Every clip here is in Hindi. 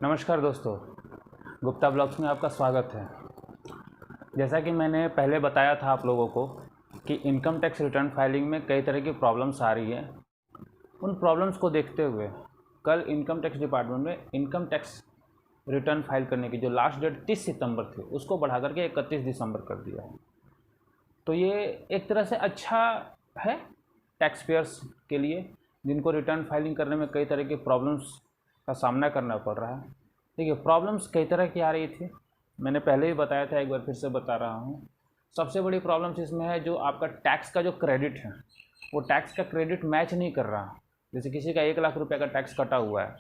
नमस्कार दोस्तों, गुप्ता ब्लॉग्स में आपका स्वागत है। जैसा कि मैंने पहले बताया था आप लोगों को कि इनकम टैक्स रिटर्न फाइलिंग में कई तरह की प्रॉब्लम्स आ रही है। उन प्रॉब्लम्स को देखते हुए कल इनकम टैक्स डिपार्टमेंट में इनकम टैक्स रिटर्न फाइल करने की जो लास्ट डेट 30 सितंबर थी उसको बढ़ा करके 31 दिसंबर कर दिया है। तो ये एक तरह से अच्छा है टैक्स पेयर्स के लिए, जिनको रिटर्न फाइलिंग करने में कई तरह की प्रॉब्लम्स का सामना करना पड़ रहा है। देखिए, प्रॉब्लम्स कई तरह की आ रही थी, मैंने पहले ही बताया था, एक बार फिर से बता रहा हूँ। सबसे बड़ी प्रॉब्लम्स इसमें है जो आपका टैक्स का जो क्रेडिट है वो टैक्स का क्रेडिट मैच नहीं कर रहा। जैसे किसी का 1 लाख रुपये का टैक्स कटा हुआ है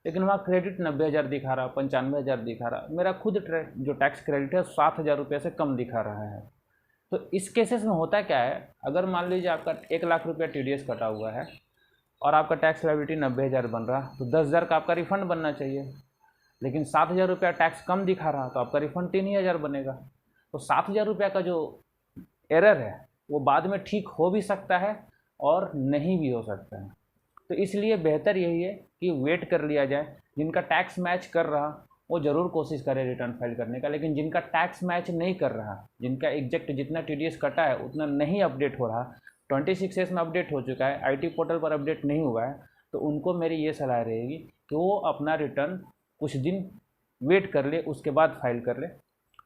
लेकिन वहाँ क्रेडिट 90,000 दिखा रहा, 95,000 दिखा रहा। मेरा खुद जो टैक्स क्रेडिट है 7,000 रुपये से कम दिखा रहा है। तो इस केसेस में होता क्या है, अगर मान लीजिए आपका 1 लाख रुपया TDS कटा हुआ है और आपका टैक्स लायबिलिटी 90,000 बन रहा, तो 10,000 का आपका रिफंड बनना चाहिए, लेकिन 7,000 रुपया टैक्स कम दिखा रहा तो आपका रिफंड 3,000 बनेगा। तो 7,000 रुपया का जो एरर है वो बाद में ठीक हो भी सकता है और नहीं भी हो सकता है। तो इसलिए बेहतर यही है कि वेट कर लिया जाए। जिनका टैक्स मैच कर रहा वो ज़रूर कोशिश करे रिटर्न फाइल करने का, लेकिन जिनका टैक्स मैच नहीं कर रहा, जिनका एग्जैक्ट जितना TDS कटा है उतना नहीं अपडेट हो रहा, 26S में अपडेट हो चुका है, IT पोर्टल पर अपडेट नहीं हुआ है, तो उनको मेरी ये सलाह रहेगी कि वो अपना रिटर्न कुछ दिन वेट कर ले, उसके बाद फाइल कर ले।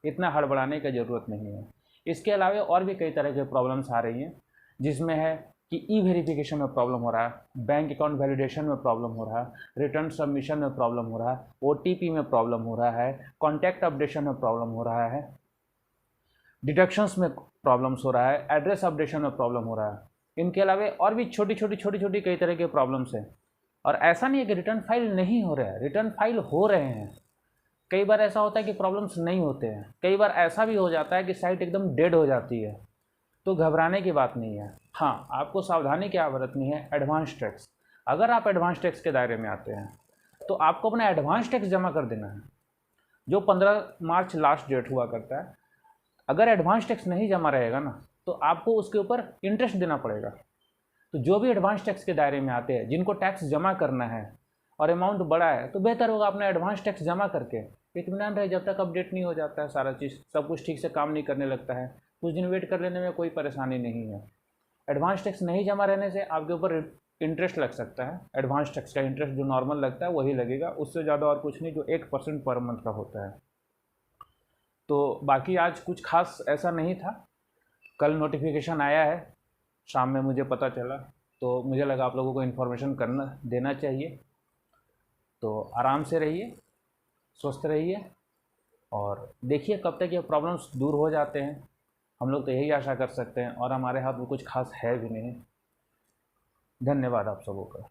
इतना हड़बड़ाने की ज़रूरत नहीं है। इसके अलावा और भी कई तरह के प्रॉब्लम्स आ रही हैं, जिसमें है कि ई-वेरिफिकेशन में प्रॉब्लम हो रहा है, बैंक अकाउंट वैलिडेशन में प्रॉब्लम हो रहा है, रिटर्न सबमिशन में प्रॉब्लम हो रहा है, OTP में प्रॉब्लम हो रहा है, कॉन्टैक्ट अपडेशन में प्रॉब्लम हो रहा है, डिडक्शंस में प्रॉब्लम्स हो रहा है, एड्रेस अपडेशन में प्रॉब्लम हो रहा है। इनके अलावा और भी छोटी छोटी कई तरह के प्रॉब्लम्स हैं। और ऐसा नहीं है कि रिटर्न फाइल नहीं हो रहा है, रिटर्न फाइल हो रहे हैं। कई बार ऐसा होता है कि प्रॉब्लम्स नहीं होते हैं, कई बार ऐसा भी हो जाता है कि साइट एकदम डेड हो जाती है। तो घबराने की बात नहीं है। हाँ, आपको सावधानी क्या बरतनी है, एडवांस टैक्स। अगर आप एडवांस टैक्स के दायरे में आते हैं तो आपको अपना एडवांस टैक्स जमा कर देना है, जो 15 मार्च लास्ट डेट हुआ करता है। अगर एडवांस टैक्स नहीं जमा रहेगा ना तो आपको उसके ऊपर इंटरेस्ट देना पड़ेगा। तो जो भी एडवांस टैक्स के दायरे में आते हैं, जिनको टैक्स जमा करना है और अमाउंट बड़ा है, तो बेहतर होगा अपना एडवांस टैक्स जमा करके इत्मीनान रहे। जब तक अपडेट नहीं हो जाता है सारा चीज़, सब कुछ ठीक से काम नहीं करने लगता है, कुछ दिन वेट कर लेने में कोई परेशानी नहीं है। एडवांस टैक्स नहीं जमा रहने से आपके ऊपर इंटरेस्ट लग सकता है। एडवांस टैक्स का इंटरेस्ट जो नॉर्मल लगता है वही लगेगा, उससे ज़्यादा और कुछ नहीं, जो 1% पर मंथ का होता है। तो बाकी आज कुछ खास ऐसा नहीं था। कल नोटिफिकेशन आया है, शाम में मुझे पता चला, तो मुझे लगा आप लोगों को इन्फॉर्मेशन करना देना चाहिए। तो आराम से रहिए, स्वस्थ रहिए और देखिए कब तक ये प्रॉब्लम्स दूर हो जाते हैं। हम लोग तो यही आशा कर सकते हैं और हमारे हाथ में कुछ खास है भी नहीं। धन्यवाद आप सबों का।